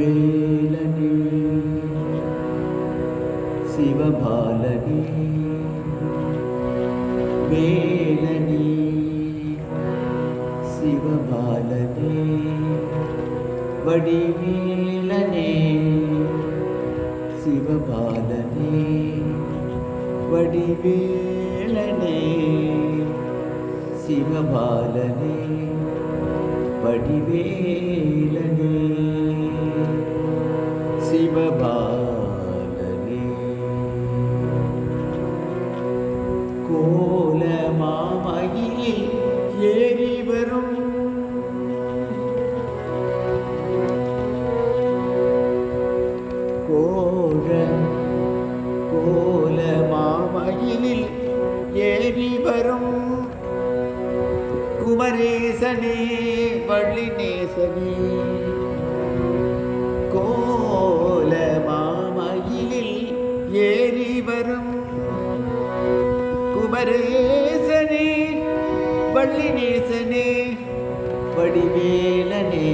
வேலனே சிவபாலனே வேலனே சிவபாலனே வடிவேலனே சிவபாலனே வடிவேலனே சிவபாலனே வடிவேலனே சிவபாலனே கோல மாமயிலில் ஏறி வரும் கோல மாமயிலில் ஏறி வரும் குமரேசனே வள்ளிநேசனே கோல மாமயிலில் ஏறி வரும் குமரேசனே வள்ளிநேசனே வடிவேலனே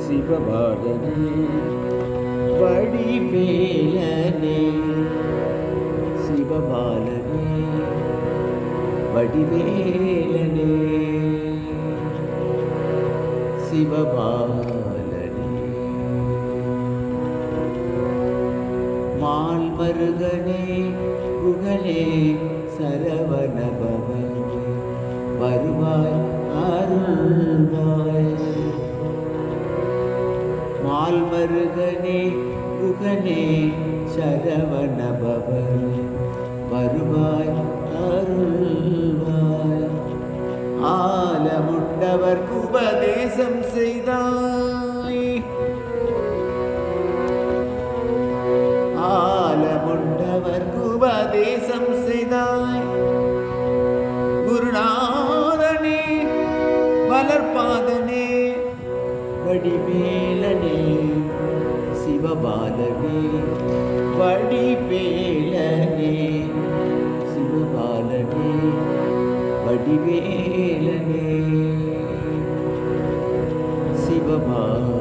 சிவபாலனே வடிவேலனே சிவபாலனே வடிவேலனே சிவபாலனே மால்மருகனே குகனே சரவணபவனே வருவாய் அருள்வாய் மால்மருகனே குகனே சரவணபவனே வருவாய் அருள்வாய் ஆலமுண்டவர்க்கு உபதேசம் செய்தாய் ஆலமுண்டவர்க்கு உபதேசம் செய்தாய் குருநாதனே வளர்பாதனே வடிவேலனே சிவபாலனே வடிவேலனே சிவபாலனே வடிவேலனே சிவபாலனே